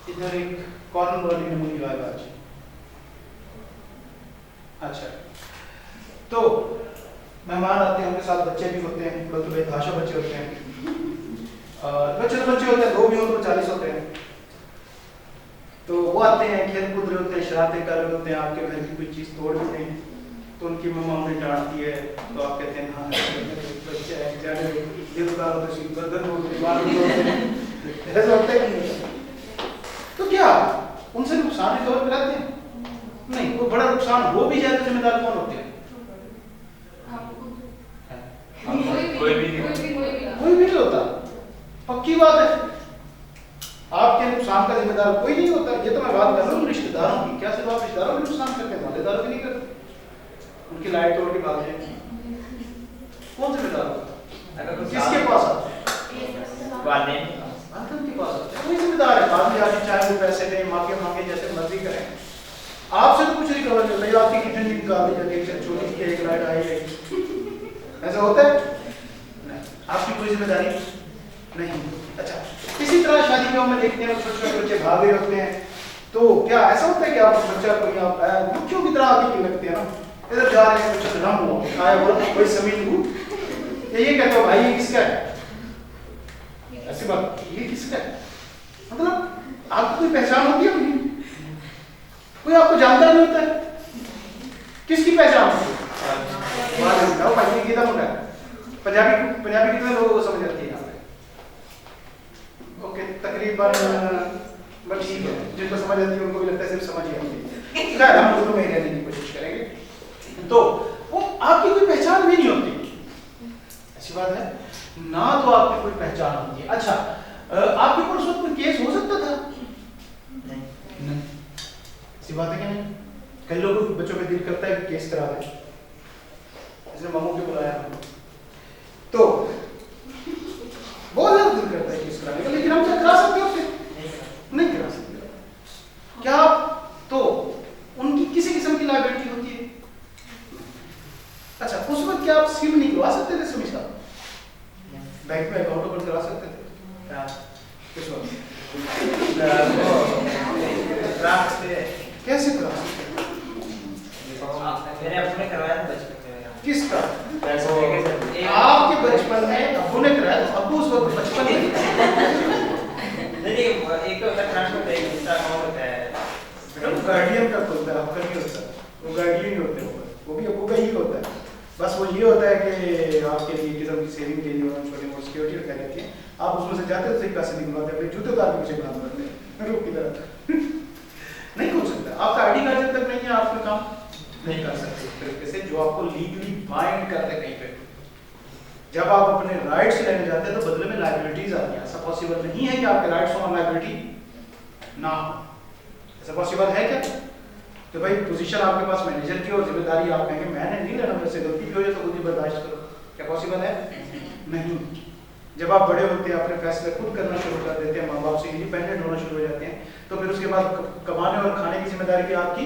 इधर एक कॉर्नर वाली नमूनी आएगा आज। अच्छा, तो मेहमान आते हैं, उनके साथ बच्चे भी होते हैं, बल्कि बेतहाशा बच्चे होते हैं, बच्चे होते हैं, 2 भी हो तो 40 होते हैं। तो वो आते हैं, खेल कूद रहे होते हैं, शरारतें कर रहे होते हैं, आपके घर की कोई चीज़ तोड़ देते हैं, तो उनकी मम्मा उन्हें डांटती है, तो आप कहते हैं हाँ बच्चे हैं, जाने ये उतारो तो इसकी गर्दन ऐसा होता है कि नहीं? तो क्या उनसे नुकसान रिकवर कराते हैं? नहीं, कोई बड़ा नुकसान हो भी जाए तो जिम्मेदार कौन होते हैं? कोई भी नहीं होता। पक्की बात है, आपके नुकसान का जिम्मेदार कोई नहीं होता। ये तो मैं बात कर रहा हूँ रिश्तेदारों की। क्या सिर्फ आप रिश्तेदारों के नुकसान करते हैं, मालेदारों के नहीं करते? उनकी लाइट तोड़ के भाग जाए, कौन जिम्मेदार होता? किसके पास आता है? वालिदैन के पास आता है, कोई जिम्मेदार है। बाद में आके चाहे वो पैसे दें, मांगे जैसे मर्जी करें, आपसे तो कुछ रिकवर नहीं होता। आपकी किचन की निकाल दी जाती है, छोटी सी एक लाइट आई है, ऐसा होता है? नहीं, आपकी कोई जिम्मेदारी नहीं। अच्छा, इसी तरह शादी में हम देखते हैं छोटे छोटे बच्चे भाग रहे होते हैं, तो क्या ऐसा होता है कि आप बच्चा कोई आप मुख्यों की तरह आगे लगते हैं ना, इधर जा रहे हैं, बच्चा धड़म हुआ आया बोला कोई जमीन हूँ, ये कहते हो भाई ये किसका है? ऐसी बात, ये किसका है? मतलब आपको कोई पहचान होती है नहीं? कोई आपको जानता नहीं होता है, किसकी पहचान होती है? भाई गीता मुंडा है। पंजाबी कितने लोगों को समझ आती है यहाँ पे? ओके, तकरीबन बस ठीक है, जिनको समझ आती है उनको भी लगता है सिर्फ समझ ही आती है। हम दोनों में रहने की कोशिश करेंगे। तो वो आपकी कोई पहचान भी नहीं होती, ऐसी बात है ना, तो आपकी कोई पहचान होती है। अच्छा, आपके ऊपर उस वक्त कोई केस हो सकता था? नहीं, ऐसी बात है क्या? नहीं। कई लोगों के बच्चों में दिल करता है कि केस करा दे, इसने मामू को बुलाया तो बहुत ज्यादा दिल करता है केस कराने का, लेकिन हम क्या करा सकते होते? नहीं करा सकते। क्या तो उनकी किसी किस्म की लायबिलिटी होती है? अच्छा, उस वक्त क्या आप सिम नहीं करवा सकते थे? समीक्षा बैंक में अकाउंट ओपन करा सकते थे? किस वक्त कैसे करा सकते? मैंने अपने करवाया था बचपन में। किसका? आपके बचपन में अब्बू ने कराया, तो अब्बू उस वक्त बचपन में नहीं, एक तो ट्रांसफर एक दूसरा अकाउंट होता है बेटा, वो गार्डियन का होता है, आपका नहीं होता। वो गार्डियन ही होते हैं, वो भी अब्बू का ही होता है। बस वो ये होता है कि आपके लिए किस्म की सेविंग के लिए छोटी मोटी सिक्योरिटी रखा रहती है, आप उसमें से जाते तो पैसे निकलवाते, अपने जूते उतार के पीछे बांध करते हैं रुक की तरह। नहीं हो सकता, आपका आईडी कार्ड जब तक नहीं है आप कोई काम नहीं कर सकते इस तरीके से जो आपको लीगली बाइंड कर दे कहीं पे। जब आप अपने राइट्स लेने जाते हैं तो बदले में लायबिलिटीज आती हैं। ऐसा पॉसिबल नहीं है कि आपके राइट्स हो लायबिलिटी ना हो। ऐसा पॉसिबल है क्या कि भाई पोजीशन आपके पास मैनेजर की और जिम्मेदारी आप कहेंगे मैंने नहीं लेना, मेरे से गलती भी हो जाए तो खुद ही बर्दाश्त करो? क्या पॉसिबल है? नहीं। जब आप बड़े होते हैं, अपने फैसले खुद करना शुरू कर देते हैं, माँ बाप से इंडिपेंडेंट होना शुरू हो जाते हैं, तो फिर उसके बाद कमाने और खाने की जिम्मेदारी भी आपकी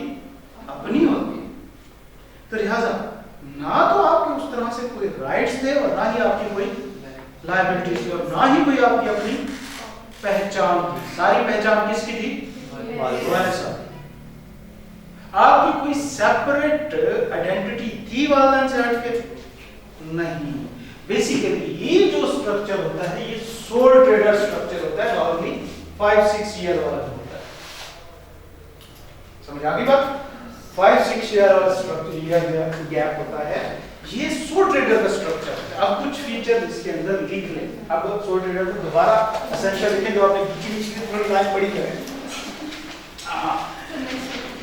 अपनी होती है। तो लिहाजा ना तो आपके उस तरह से कोई राइट्स थे और ना ही आपकी कोई लायबिलिटीज थी और ना ही कोई आपकी अपनी पहचान थी। सारी पहचान किसकी थी? वालिद साहब। आपकी कोई सेपरेट आइडेंटिटी थी वालिदैन से हटके? नहीं। बेसिकली ये जो स्ट्रक्चर होता है ये सोल ट्रेडर स्ट्रक्चर होता है, नॉर्मली 5-6 ईयर वाला होता है। समझ आ गई बात? 5-6 ईयर वाला स्ट्रक्चर गैप होता है, ये सोल ट्रेडर का स्ट्रक्चर है। अब कुछ फीचर इसके अंदर लिख लें। अब सोल ट्रेडर को दोबारा एसेंशियल लिखें, जो आपने खींची थोड़ी लाइन पढ़ी करें।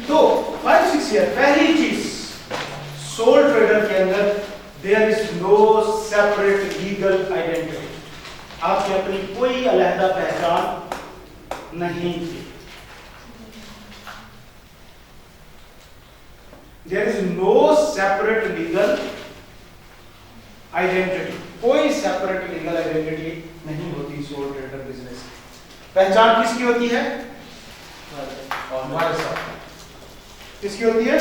तो 5-6 ईयर, पहली चीज सोल ट्रेडर के अंदर there is no separate legal identity. आपकी अपनी कोई अलहदा पहचान नहीं थी। There is no separate legal identity, कोई सेपरेट लीगल आइडेंटिटी नहीं होती सोल ट्रेडर बिजनेस। पहचान किसकी होती है? हमारे साथ किसकी होती है?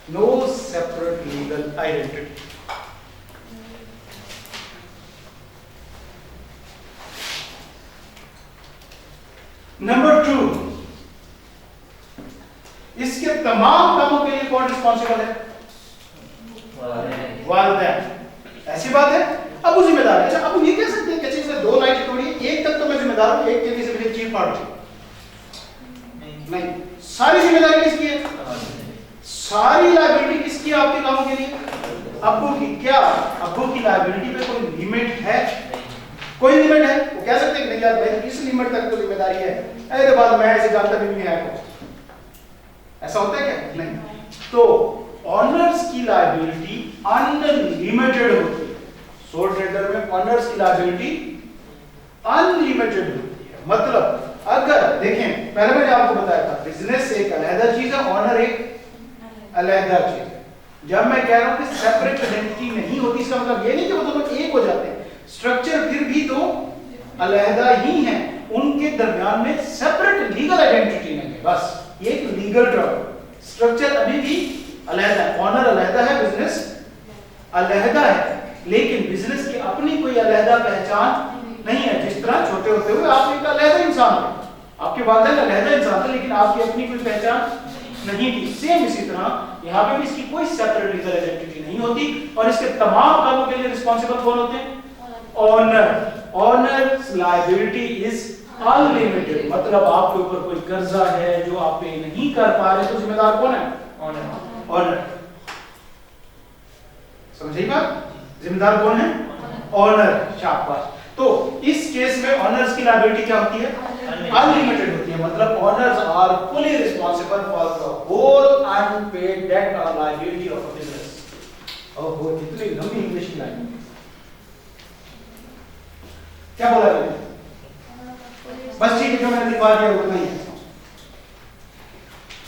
No separate legal identity. Number 2, इसके तमाम कामों के लिए कौन रिस्पॉन्सिबल है? वालिदैन। ऐसी बात है। अब वो जिम्मेदार है। अच्छा, अब ये कह सकते हैं कि चीज में 2 लाइट तोड़ी, एक तक तो मैं जिम्मेदार हूं, एक के से मुझे चीर फाड़ दी। नहीं, सारी जिम्मेदारी किसकी है? सारी लायबिलिटी किसकी है आपके कामों के लिए? अब्बू की। क्या अब्बू की लायबिलिटी पे कोई लिमिट है? कोई लिमिट है? वो कह सकते हैं कि नहीं यार भाई इस लिमिट तक तो जिम्मेदारी है, अरे बाद मैं ऐसे जानता भी नहीं है को। ऐसा होता है क्या? नहीं। तो ऑनर्स की लायबिलिटी अनलिमिटेड होती है। सोल ट्रेडर में ऑनर्स की लायबिलिटी अनलिमिटेड होती है। मतलब अगर देखें, पहले मैंने आपको बताया था बिजनेस एक अलग चीज है, ऑनर एक अलग चीज है। जब मैं कह रहा हूं कि सेपरेट आइडेंटिटी नहीं होती, इसका मतलब ये नहीं कि वो दोनों एक हो जाते हैं। स्ट्रक्चर फिर भी दो अलहदा ही हैं, उनके दरमियान में सेपरेट लीगल आइडेंटिटी नहीं है। बस ये एक लीगल टर्म, स्ट्रक्चर अभी भी अलहदा है। ऑनर अलहदा है, बिजनेस अलहदा है, लेकिन बिजनेस की अपनी कोई अलहदा पहचान नहीं है। जिस तरह छोटे होते हुए आप एक अलहदा इंसान थे, आपके वालिदैन अलहदा इंसान थे, लेकिन आपकी अपनी कोई पहचान नहीं थी। सेम इसी तरह यहाँ पे भी इसकी कोई सेपरेट लीगल आइडेंटिटी नहीं होती, और इसके तमाम कामों के लिए रिस्पॉन्सिबल कौन होते हैं? Owner. Owners liability is unlimited. मतलब आपके ऊपर कोई कर्जा है जो आप पे नहीं कर पा रहे, तो जिम्मेदार कौन है? ऑनर। ऑनर। समझिए बात? जिम्मेदार कौन है? ऑनर। शाबाश। तो इस केस में ऑनर्स की लायबिलिटी क्या होती है? अनलिमिटेड होती है। मतलब owners are fully responsible for the whole unpaid debt और लायबिलिटी ऑफ अ बिजनेस। ओहो, इतनी लंबी इंग्लिश की लाइन। क्या बोला मैंने? बस ठीक है, जो मैंने दिखा दिया उतना ही है।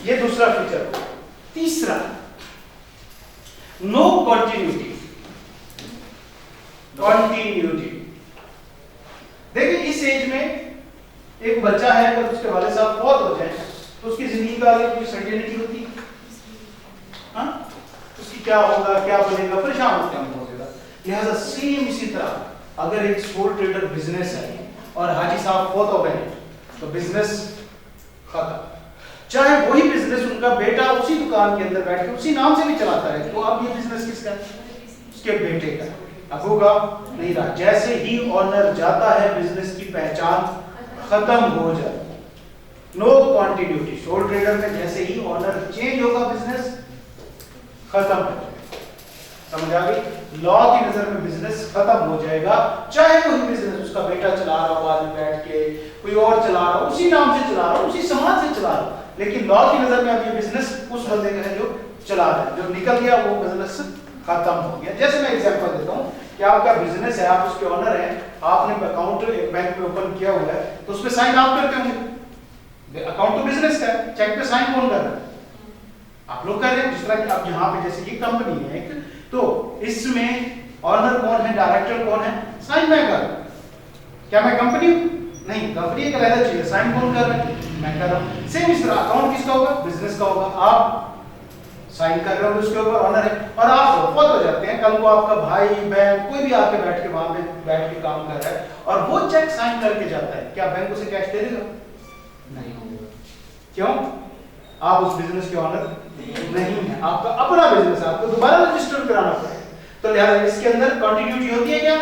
ये दूसरा फीचर। तीसरा, नो कंटिन्यूटी। कंटिन्यूटी देखिए, इस एज में एक बच्चा है, अगर उसके वाले साहब फौत हो जाए तो उसकी जिंदगी का आगे कोई सर्टेनिटी होती है? हाँ, उसकी क्या होगा, क्या बनेगा, परेशान होते हैं बहुत ज्यादा। लिहाजा सेम इसी तरह अगर एक सोल ट्रेडर बिजनेस है और हाजी साहब फौत हो गए तो बिजनेस खत्म। चाहे वही बिजनेस उनका बेटा उसी दुकान के अंदर बैठ के उसी नाम से भी चलाता है, तो अब ये बिजनेस किसका है? उसके बेटे का। अब होगा नहीं रहा। जैसे ही ऑनर जाता है, बिजनेस की पहचान खत्म हो जाती है। No continuity. सोल ट्रेडर में जैसे ही ऑनर चेंज होगा, बिजनेस खत्म हो जाएगा। समझ आ गई? लॉ की नजर में बिजनेस खत्म हो जाएगा, चाहे वही बिजनेस उसका बेटा चला रहा हो, बाद में बैठ के कोई और चला रहा हो, उसी नाम से चला रहा हो, उसी समाज से चला रहा हो, लेकिन लॉ की नजर में अब ये बिजनेस उस बंदे का है जो चला रहा है। जब निकल गया वो बिजनेस खत्म हो गया। जैसे मैं एग्जांपल देता हूं कि आपका बिजनेस है, आप उसके ओनर हैं, आपने अकाउंट एक बैंक में ओपन किया हुआ है, तो उस पे साइन आप करते होंगे। अकाउंट तो बिजनेस का है, चेक पे साइन कौन कर रहा है? आप लोग कर रहे हैं। जिस तरह कि आप यहाँ पे जैसे ये कंपनी है एक, तो इसमें ऑनर कौन है, डायरेक्टर कौन है? साइन मैं कर। क्या मैं कंपनी नहीं, कंपनी एक अलग चीज है, साइन कौन कर रहा है? मैं कर रहा हूं। सेम इस तरह अकाउंट किसका होगा? बिजनेस का होगा। आप साइन कर रहे हो, उसके ऊपर ऑनर है, और आप फौत हो जाते हैं, कल को आपका भाई बहन कोई भी आके बैठ के वहां पे बैठ के काम कर रहा है और वो चेक साइन करके जाता है, क्या बैंक उसे कैश दे देगा? नहीं। क्यों? आप उस बिजनेस के ऑनर नहीं है, आपका अपना बिजनेस है, आपको दोबारा रजिस्टर कराना पड़ेगा। तो लिहाजा इसके अंदर कंटिन्यूटी होती है क्या?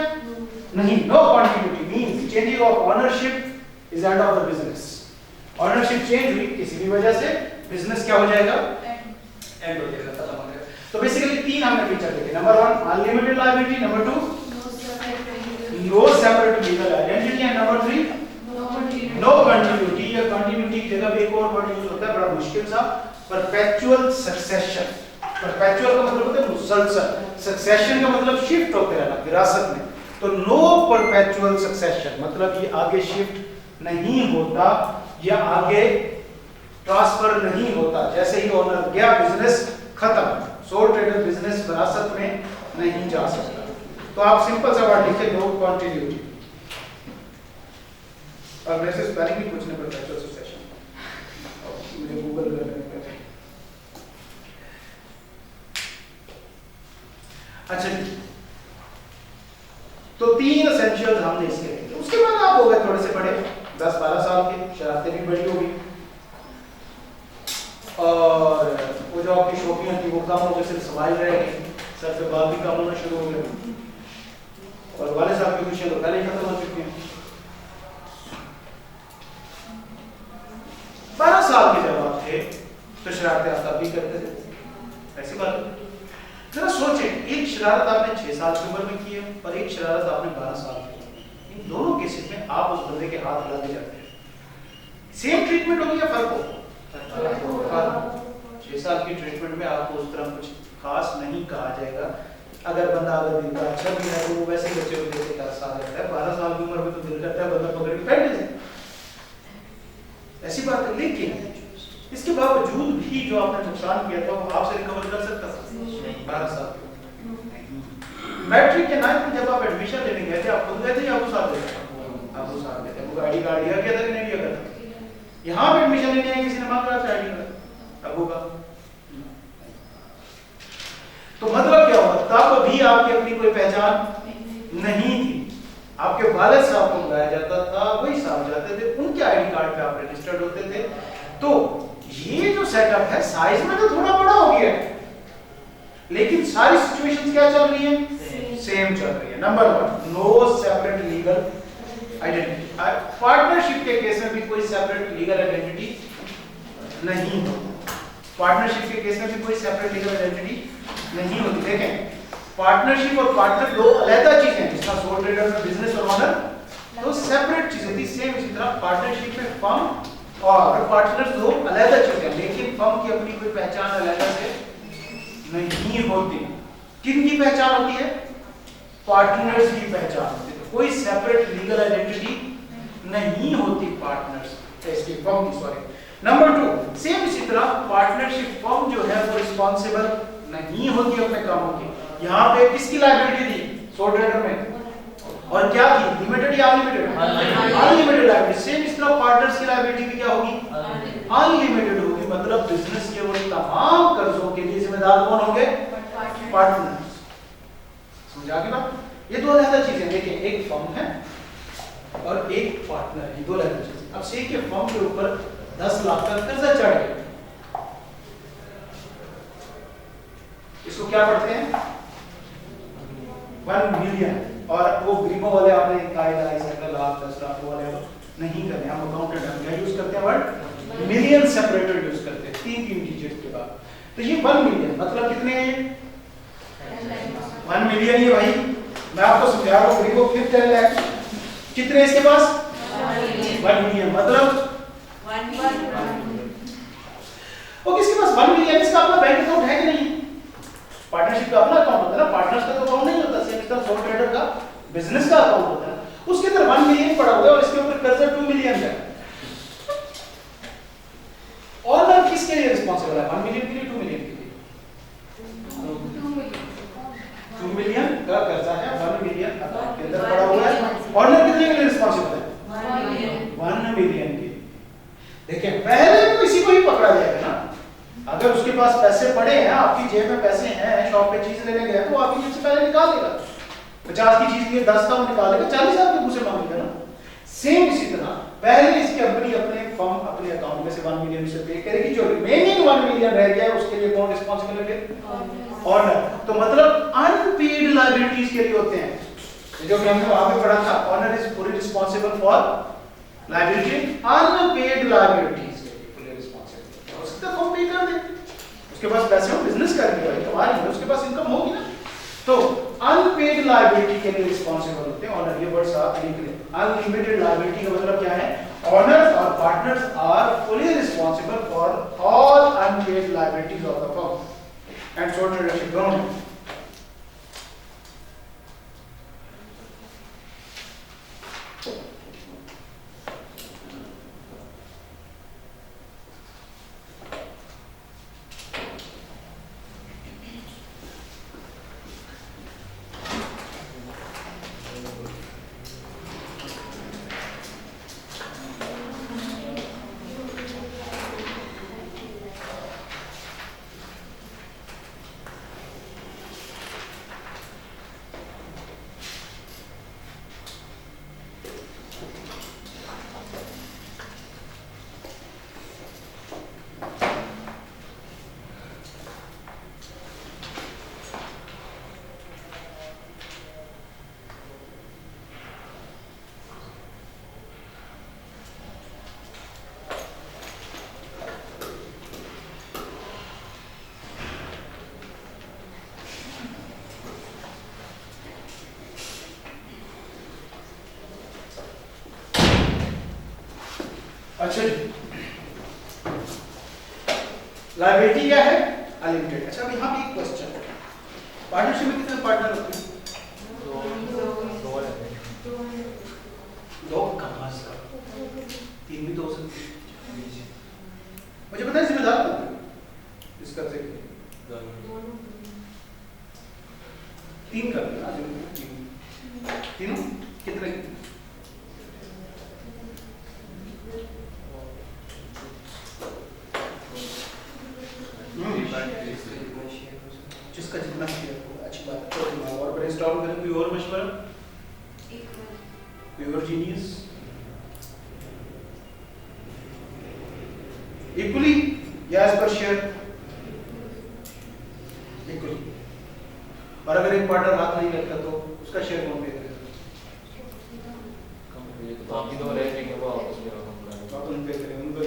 नहीं। No continuity means changing of ownership is end of the business. Ownership change हुई किसी भी वजह से, बिजनेस क्या हो जाएगा? एंड हो जाएगा, खत्म हो जाएगा। तो बेसिकली तीन हमने फीचर देखे। Number 1 unlimited liability, number 2 no separate legal identity, and number 3 no continuity. या कंटिन्यूटी की जगह पे एक और वर्ड यूज होता है बड़ा मुश्किल सा, परपेचुअल सक्सेशन। परपेचुअल का मतलब होता है मुसलसल, सक्सेशन का मतलब शिफ्ट होते रहना विरासत में। तो नो परपेचुअल सक्सेशन मतलब ये आगे शिफ्ट नहीं होता या आगे ट्रांसफर नहीं होता। जैसे ही ओनर गया, बिजनेस खत्म। सोल ट्रेडर बिजनेस विरासत में नहीं जा सकता। तो आप सिंपल सा वर्ड लिखिए, नो कंटिन्यूटी। और वैसे स्पेलिंग भी पूछने पड़ता है सक्सेशन, मुझे गूगल करने पड़ता है। अच्छा जी, तो तीन एसेंशियल्स हमने इसके लिखे। उसके बाद आप हो गए थोड़े से बड़े, 10-12 साल के, शरारतें भी बड़ी होगी और वो जो आपकी शौकियां थी वो कम हो गई, सिर्फ सवाल रहेगी, सर पे बाल भी कम होना शुरू हो गए और वाले साहब की खुशियां तो पहले ही खत्म हो चुकी हैं। 12 साल के जब आप थे तो शरारतें आप तब भी करते थे, ऐसी बात है। जरा सोचें, एक शरारत आपने 6 साल की उम्र में की है और एक शरारत आपने 12 साल की, इन दोनों केसेस में आप उस बंदे के हाथ हिलाते जाते हैं, सेम ट्रीटमेंट होगी या फर्क होगा? 6 साल की ट्रीटमेंट में आपको उस तरह कुछ खास नहीं कहा जाएगा। अगर बंदा दिल का अच्छा भी है तो वो वैसे ही बच्चे को जैसे 10 साल रहता है, 12 साल की उम्र में तो दिल करता है बंदा पकड़ के फेंक दे, ऐसी बात है। लेकिन इसके बावजूद भी जो आपने नुकसान किया था वो आपसे रिकवर कर सकता था 12 साल की उम्र में। मैट्रिक के 9th में जब आप एडमिशन लेने गए थे, आप खुद गए थे या आपको साथ गए थे? आपको साथ गए थे। आपको आईडी कार्ड दिया गया था कि नहीं दिया गया था? यहाँ पे एडमिशन लेने आए किसी ने मांगा आपसे आईडी कार्ड? अबू का तो मतलब क्या हुआ, तब भी आपकी अपनी कोई पहचान नहीं थी। आपके वालिद साहब को बुलाया जाता था, वही साहब जाते थे, उनके आईडी कार्ड पे आप रजिस्टर्ड होते थे। तो ये जो सेटअप है साइज में तो थोड़ा बड़ा हो गया है, लेकिन सारी सिचुएशंस क्या चल रही है? सेम चल रही है। Number 1, no separate legal identity. Partnership के केस में भी कोई सेपरेट लीगल आइडेंटिटी नहीं होती। पार्टनरशिप के केस में भी कोई सेपरेट लीगल आइडेंटिटी नहीं होती। देखें, पार्टनरशिप और पार्टनर दो अलग चीजें हैं। जिसका सोल ट्रेडर में बिजनेस और ओनर तो सेपरेट चीजें थी, सेम इसी तरह पार्टनरशिप में फर्म और पार्टनर्स दो अलग चीजें, लेकिन फर्म की अपनी कोई पहचान अलग से नहीं होती। किन की पहचान होती है? पार्टनर्स की पहचान होती है। कोई सेपरेट लीगल आइडेंटिटी नहीं होती पार्टनर्स इसकी फर्म की, सॉरी। नंबर 2, सेम इसी तरह पार्टनरशिप फर्म जो है वो रिस्पांसिबल नहीं होती अपने कामों की। यहाँ पे किसकी लायबिलिटी थी सोल ट्रेडर में, और क्या थी? लिमिटेड या अनलिमिटेड? Unlimited liability. सेम इस तरह पार्टनर्स की लायबिलिटी भी क्या होगी? अनलिमिटेड होगी। मतलब बिजनेस के वो तमाम कर्जों के लिए जिम्मेदार कौन होंगे? पार्टनर्स। समझा की बात? ये दो अलग चीजें। देखिए, एक फर्म है और एक पार्टनर है, दो अलग चीजें। अब से के फर्म के ऊपर 10 लाख का कर्जा चढ़ गया, इसको क्या पढ़ते हैं? 1 मिलियन। और वो गरीबों वाले आपने कायदा लाख 10 लाख वाले नहीं करते, हम अकाउंटेंट हम क्या यूज करते हैं? वर्ड मिलियन सेपरेटेड यूज करते हैं 3 डिजिट के बाद। तो ये 1 मिलियन मतलब कितने हैं? 1 मिलियन। ये भाई मैं आपको समझा रहा हूँ, गरीबों फिर 10 लाख कितने इसके पास? 1 मिलियन मतलब वो किसके पास 1 मिलियन? इसका अपना बैंक अकाउंट है कि नहीं? पार्टनरशिप का अपना अकाउंट होता है ना, पार्टनर्स का तो अकाउंट नहीं होता। सेम इस तरह सोल ट्रेडर का बिजनेस का अकाउंट होता है, उसके अंदर 1 मिलियन पड़ा हुआ है और इसके ऊपर कर्जा 2 मिलियन का। ऑनर किसके लिए रिस्पांसिबल है? 1 मिलियन के लिए, 2 मिलियन के लिए? 2 मिलियन का कर्जा है, 1 मिलियन अकाउंट के अंदर पड़ा हुआ है। ऑनर कितने के लिए रिस्पांसिबल है? 1 मिलियन के। देखिए, पहले तो इसी को ही पकड़ा जाएगा ना। अगर उसके पास पैसे पड़े हैं, आपकी जेब में पैसे हैं, शॉप पे चीज लेने गया तो आपकी जेब से पहले निकाल लेगा। 50 की चीज लिए 10 का वो निकालेगा, 40 आपके मुंह से मांगेगा ना। सेम इसी तरह पहले इसकी अपने फर्म अपने अकाउंट में से 1 मिलियन से पे करेगी, जो रिमेनिंग 1 मिलियन रह गया उसके लिए कौन रिस्पांसिबल है? ऑनर। तो मतलब अनपेड लायबिलिटीज के लिए होते हैं, जो कि हमने वहां पे पढ़ा था, owner is fully responsible for liability, unpaid liabilities के लिए फुली रिस्पांसिबल। हो सकता है फर्म पे कर दे, उसके पास पैसे हो, बिजनेस कर रही है, कमा रही है, उसके पास इनकम होगी ना। तो अनपेड लायबिलिटी के लिए रिस्पांसिबल होते हैं ऑनर। ये वर्ड्स आप लिख लें। अनलिमिटेड लायबिलिटी का मतलब क्या है? ओनर्स और partners are fully responsible for all unpaid liabilities of the firm and sole tradership दोनों। अच्छा जी, लायबिलिटी क्या है? अनलिमिटेड। अच्छा अब यहाँ पे एक क्वेश्चन, पार्टनरशिप में कितने पार्टनर होते हैं? दो कहाँ से? तीन भी तो हो सकते हैं। मुझे पता है जिम्मेदार कौन है इसका से तीन कर दिया तीनों कितने जिसका जितना शेयर हो अच्छी बात है। और ब्रेनस्टॉर्म करें, कोई और मशवरा, कोई और जीनियस? इक्वली या एज पर शेयर? इक्वली। और अगर एक पार्टनर हाथ नहीं रखता तो उसका शेयर कौन पे करेगा? बाकी तो रह जाएंगे वो आपस में आप उन पे करें, उनको